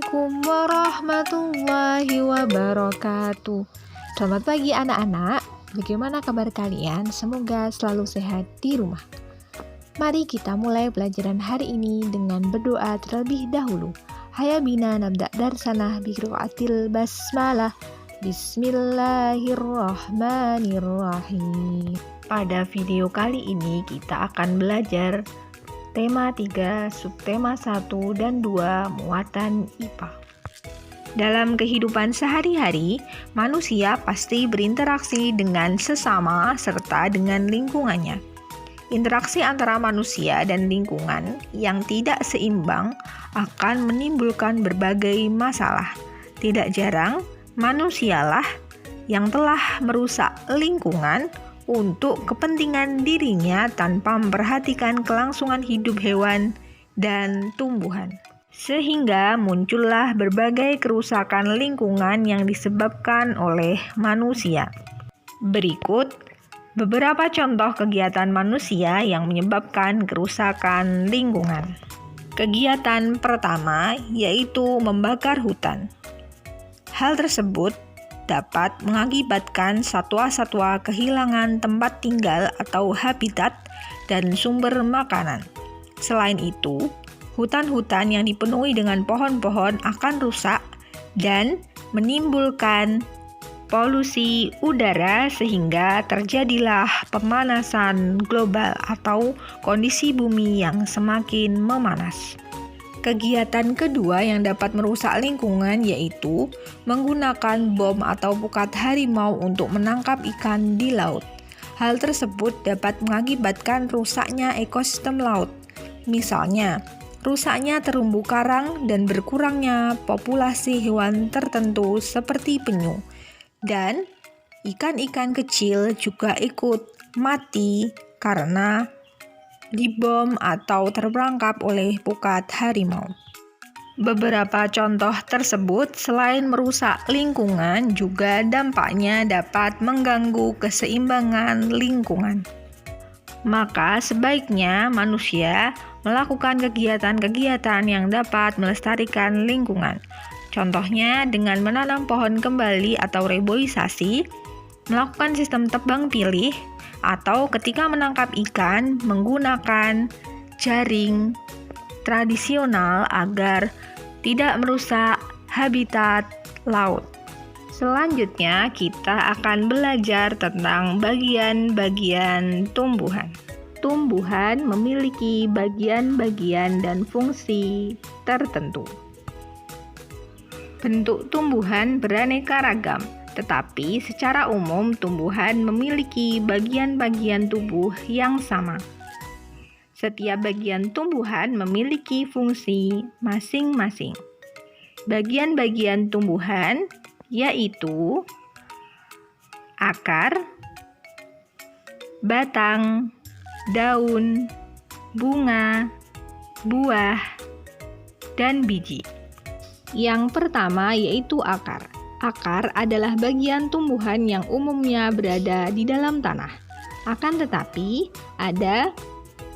Assalamualaikum warahmatullahi wabarakatuh. Selamat pagi anak-anak. Bagaimana kabar kalian? Semoga selalu sehat di rumah. Mari kita mulai pelajaran hari ini dengan berdoa terlebih dahulu. Hayya bina nabda darsanah bi qiraatil basmalah. Bismillahirrahmanirrahim. Pada video kali ini kita akan belajar tema 3, subtema 1 dan 2, muatan IPA. Dalam kehidupan sehari-hari, manusia pasti berinteraksi dengan sesama serta dengan lingkungannya. Interaksi antara manusia dan lingkungan yang tidak seimbang akan menimbulkan berbagai masalah. Tidak jarang, manusialah yang telah merusak lingkungan untuk kepentingan dirinya tanpa memperhatikan kelangsungan hidup hewan dan tumbuhan. Sehingga muncullah berbagai kerusakan lingkungan yang disebabkan oleh manusia. Berikut beberapa contoh kegiatan manusia yang menyebabkan kerusakan lingkungan. Kegiatan pertama yaitu membakar hutan. Hal tersebut dapat mengakibatkan satwa-satwa kehilangan tempat tinggal atau habitat dan sumber makanan. Selain itu, hutan-hutan yang dipenuhi dengan pohon-pohon akan rusak dan menimbulkan polusi udara sehingga terjadilah pemanasan global atau kondisi bumi yang semakin memanas. Kegiatan kedua yang dapat merusak lingkungan yaitu menggunakan bom atau pukat harimau untuk menangkap ikan di laut. Hal tersebut dapat mengakibatkan rusaknya ekosistem laut. Misalnya, rusaknya terumbu karang dan berkurangnya populasi hewan tertentu seperti penyu. Dan ikan-ikan kecil juga ikut mati karena dibom atau terperangkap oleh pukat harimau. Beberapa contoh tersebut selain merusak lingkungan juga dampaknya dapat mengganggu keseimbangan lingkungan. Maka sebaiknya manusia melakukan kegiatan-kegiatan yang dapat melestarikan lingkungan. Contohnya dengan menanam pohon kembali atau reboisasi, melakukan sistem tebang pilih, atau ketika menangkap ikan menggunakan jaring tradisional agar tidak merusak habitat laut. Selanjutnya kita akan belajar tentang bagian-bagian tumbuhan. Tumbuhan memiliki bagian-bagian dan fungsi tertentu. Bentuk tumbuhan beraneka ragam. Tetapi secara umum tumbuhan memiliki bagian-bagian tubuh yang sama. Setiap bagian tumbuhan memiliki fungsi masing-masing. Bagian-bagian tumbuhan yaitu akar, batang, daun, bunga, buah, dan biji. Yang pertama yaitu akar. Akar adalah bagian tumbuhan yang umumnya berada di dalam tanah. Akan tetapi, ada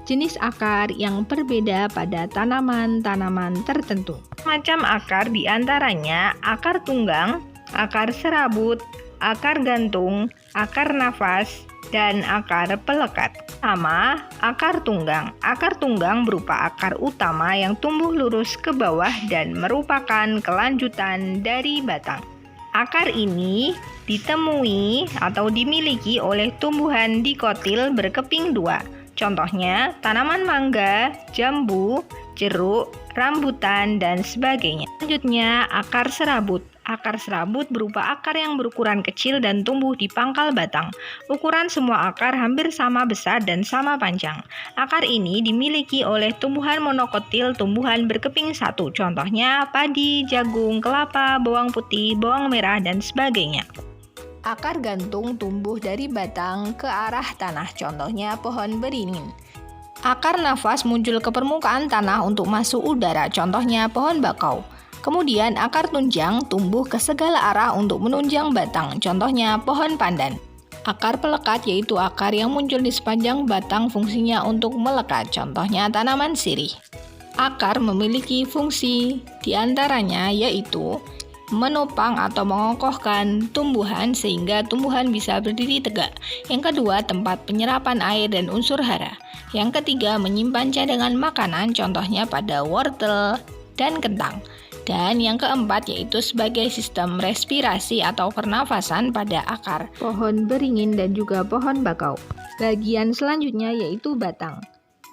jenis akar yang berbeda pada tanaman-tanaman tertentu. Macam akar diantaranya akar tunggang, akar serabut, akar gantung, akar nafas, dan akar pelekat. Sama akar tunggang. Akar tunggang berupa akar utama yang tumbuh lurus ke bawah dan merupakan kelanjutan dari batang. Akar ini ditemui atau dimiliki oleh tumbuhan dikotil berkeping dua. Contohnya tanaman mangga, jambu, jeruk, rambutan, dan sebagainya. Selanjutnya akar serabut. Akar serabut berupa akar yang berukuran kecil dan tumbuh di pangkal batang. Ukuran semua akar hampir sama besar dan sama panjang. Akar ini dimiliki oleh tumbuhan monokotil, tumbuhan berkeping satu. Contohnya padi, jagung, kelapa, bawang putih, bawang merah, dan sebagainya. Akar gantung tumbuh dari batang ke arah tanah. Contohnya pohon beringin. Akar nafas muncul ke permukaan tanah untuk masuk udara. Contohnya pohon bakau. Kemudian akar tunjang tumbuh ke segala arah untuk menunjang batang, contohnya pohon pandan. Akar pelekat yaitu akar yang muncul di sepanjang batang fungsinya untuk melekat, contohnya tanaman sirih. Akar memiliki fungsi, diantaranya yaitu menopang atau mengokohkan tumbuhan sehingga tumbuhan bisa berdiri tegak. Yang kedua, tempat penyerapan air dan unsur hara. Yang ketiga, menyimpan cadangan makanan, contohnya pada wortel dan kentang. Dan yang keempat yaitu sebagai sistem respirasi atau pernafasan pada akar pohon beringin dan juga pohon bakau. Bagian selanjutnya yaitu batang.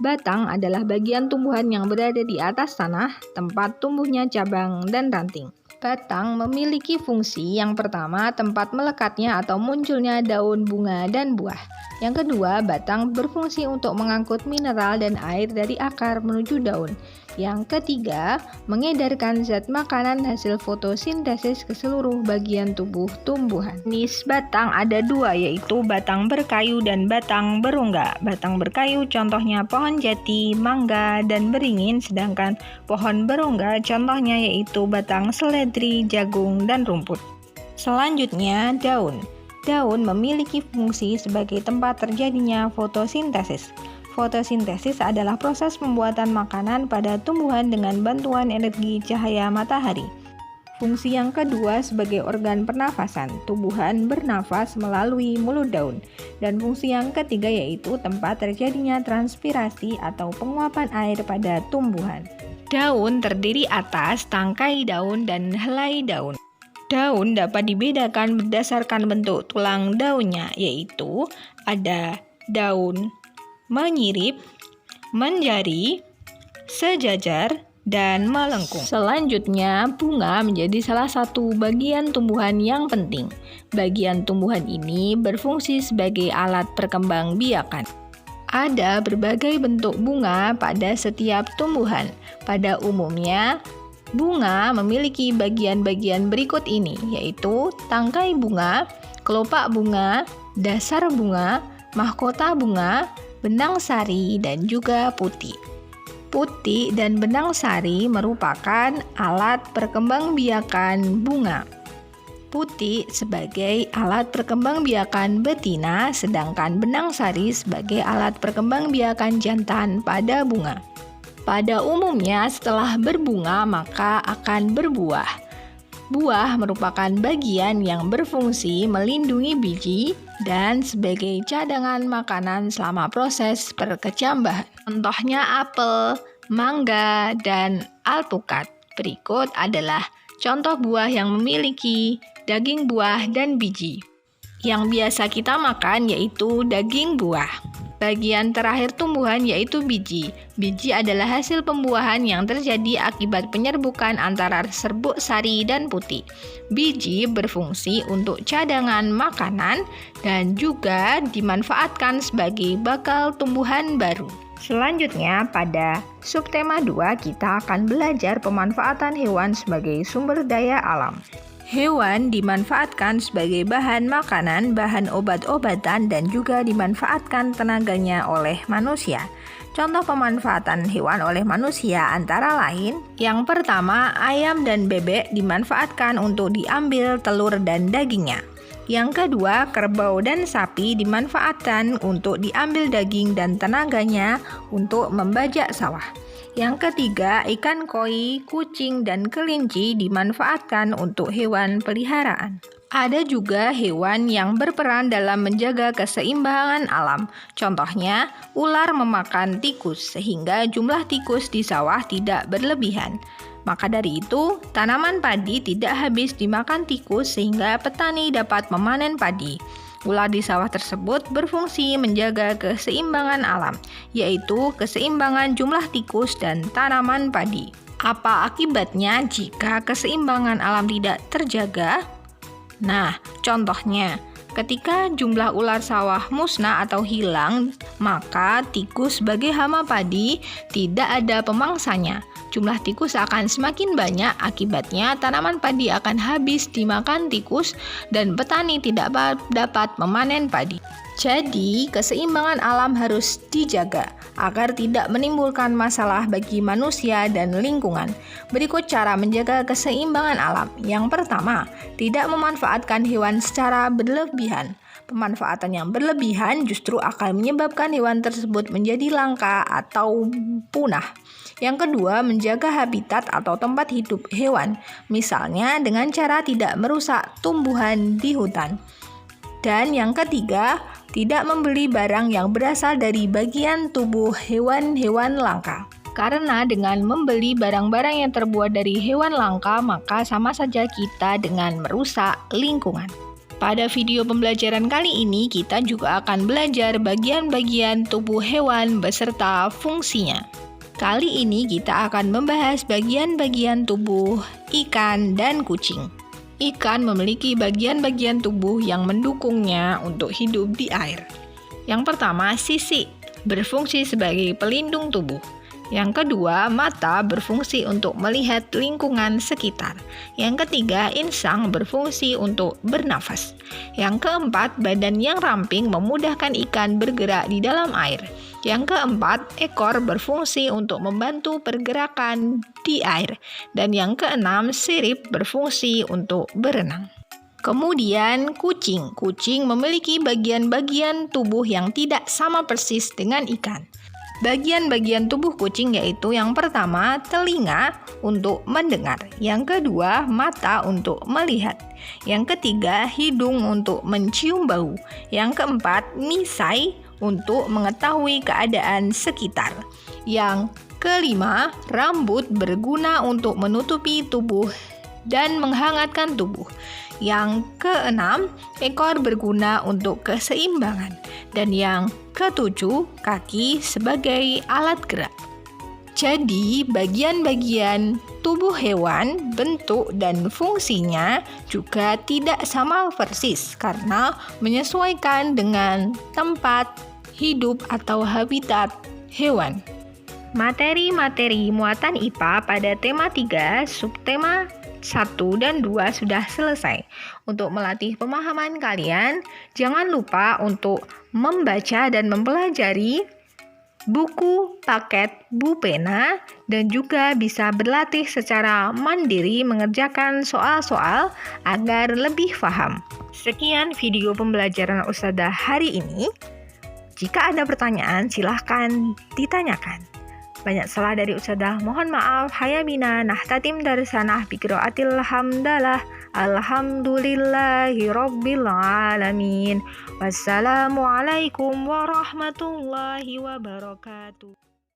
Batang adalah bagian tumbuhan yang berada di atas tanah, tempat tumbuhnya cabang dan ranting. Batang memiliki fungsi yang pertama, tempat melekatnya atau munculnya daun, bunga, dan buah. Yang kedua, batang berfungsi untuk mengangkut mineral dan air dari akar menuju daun. Yang ketiga, mengedarkan zat makanan hasil fotosintesis ke seluruh bagian tubuh tumbuhan. Jenis batang ada dua, yaitu batang berkayu dan batang berongga. Batang berkayu contohnya pohon jati, mangga, dan beringin, sedangkan pohon berongga contohnya yaitu batang seledri, jagung, dan rumput. Selanjutnya, daun. Daun memiliki fungsi sebagai tempat terjadinya fotosintesis. Fotosintesis adalah proses pembuatan makanan pada tumbuhan dengan bantuan energi cahaya matahari. Fungsi yang kedua sebagai organ pernafasan, tumbuhan bernafas melalui mulut daun. Dan fungsi yang ketiga yaitu tempat terjadinya transpirasi atau penguapan air pada tumbuhan. Daun terdiri atas tangkai daun dan helai daun. Daun dapat dibedakan berdasarkan bentuk tulang daunnya, yaitu ada daun menyirip, menjari, sejajar, dan melengkung. Selanjutnya, bunga menjadi salah satu bagian tumbuhan yang penting. Bagian tumbuhan ini berfungsi sebagai alat perkembangbiakan. Ada berbagai bentuk bunga pada setiap tumbuhan. Pada umumnya, bunga memiliki bagian-bagian berikut ini, yaitu tangkai bunga, kelopak bunga, dasar bunga, mahkota bunga, benang sari, dan juga putik. Putik dan benang sari merupakan alat perkembangbiakan bunga. Putik sebagai alat perkembangbiakan betina, sedangkan benang sari sebagai alat perkembangbiakan jantan pada bunga. Pada umumnya setelah berbunga maka akan berbuah. Buah merupakan bagian yang berfungsi melindungi biji dan sebagai cadangan makanan selama proses perkecambahan. Contohnya apel, mangga, dan alpukat. Berikut adalah contoh buah yang memiliki daging buah dan biji. Yang biasa kita makan yaitu daging buah. Bagian terakhir tumbuhan yaitu biji. Biji adalah hasil pembuahan yang terjadi akibat penyerbukan antara serbuk sari dan putik. Biji berfungsi untuk cadangan makanan dan juga dimanfaatkan sebagai bakal tumbuhan baru. Selanjutnya, pada subtema 2 kita akan belajar pemanfaatan hewan sebagai sumber daya alam. Hewan dimanfaatkan sebagai bahan makanan, bahan obat-obatan, dan juga dimanfaatkan tenaganya oleh manusia. Contoh pemanfaatan hewan oleh manusia antara lain, yang pertama, ayam dan bebek dimanfaatkan untuk diambil telur dan dagingnya. Yang kedua, kerbau dan sapi dimanfaatkan untuk diambil daging dan tenaganya untuk membajak sawah. Yang ketiga, ikan koi, kucing, dan kelinci dimanfaatkan untuk hewan peliharaan. Ada juga hewan yang berperan dalam menjaga keseimbangan alam. Contohnya, ular memakan tikus sehingga jumlah tikus di sawah tidak berlebihan. Maka dari itu, tanaman padi tidak habis dimakan tikus sehingga petani dapat memanen padi. Ular di sawah tersebut berfungsi menjaga keseimbangan alam, yaitu keseimbangan jumlah tikus dan tanaman padi. Apa akibatnya jika keseimbangan alam tidak terjaga? Nah, contohnya, ketika jumlah ular sawah musnah atau hilang, maka tikus sebagai hama padi tidak ada pemangsanya. Jumlah tikus akan semakin banyak, akibatnya tanaman padi akan habis dimakan tikus dan petani tidak dapat memanen padi. Jadi, keseimbangan alam harus dijaga. agar tidak menimbulkan masalah bagi manusia dan lingkungan. Berikut cara menjaga keseimbangan alam. Yang pertama, tidak memanfaatkan hewan secara berlebihan. Pemanfaatan yang berlebihan justru akan menyebabkan hewan tersebut menjadi langka atau punah. Yang kedua, menjaga habitat atau tempat hidup hewan, misalnya dengan cara tidak merusak tumbuhan di hutan. Dan yang ketiga, tidak membeli barang yang berasal dari bagian tubuh hewan-hewan langka. Karena dengan membeli barang-barang yang terbuat dari hewan langka, maka sama saja kita dengan merusak lingkungan. Pada video pembelajaran kali ini, kita juga akan belajar bagian-bagian tubuh hewan beserta fungsinya. Kali ini kita akan membahas bagian-bagian tubuh ikan dan kucing. Ikan memiliki bagian-bagian tubuh yang mendukungnya untuk hidup di air. Yang pertama, sisik, berfungsi sebagai pelindung tubuh. Yang kedua, mata berfungsi untuk melihat lingkungan sekitar. Yang ketiga, insang berfungsi untuk bernafas. Yang keempat, badan yang ramping memudahkan ikan bergerak di dalam air. Yang keempat, ekor berfungsi untuk membantu pergerakan di air. Dan yang keenam, sirip berfungsi untuk berenang. Kemudian kucing. Kucing memiliki bagian-bagian tubuh yang tidak sama persis dengan ikan. Bagian-bagian tubuh kucing yaitu yang pertama, telinga untuk mendengar. Yang kedua, mata untuk melihat. Yang ketiga, hidung untuk mencium bau. Yang keempat, misai untuk mengetahui keadaan sekitar. Yang kelima, rambut berguna untuk menutupi tubuh dan menghangatkan tubuh. Yang keenam, ekor berguna untuk keseimbangan. Dan yang ketujuh, kaki sebagai alat gerak. Jadi, bagian-bagian tubuh hewan, bentuk dan fungsinya juga tidak sama persis karena menyesuaikan dengan tempat hidup atau habitat hewan. Materi-materi muatan IPA pada tema 3, subtema 1 dan 2 sudah selesai. Untuk melatih pemahaman kalian, jangan lupa untuk membaca dan mempelajari buku paket Bupena dan juga bisa berlatih secara mandiri mengerjakan soal-soal agar lebih paham. Sekian video pembelajaran Ustadzah hari ini. Jika ada pertanyaan, silahkan ditanyakan. Banyak salah dari Ustadzah, mohon maaf. Hayamina nahtatim darsanah biqiraatil hamdalah. Alhamdulillahi rabbil alamin. Wassalamualaikum warahmatullahi wabarakatuh.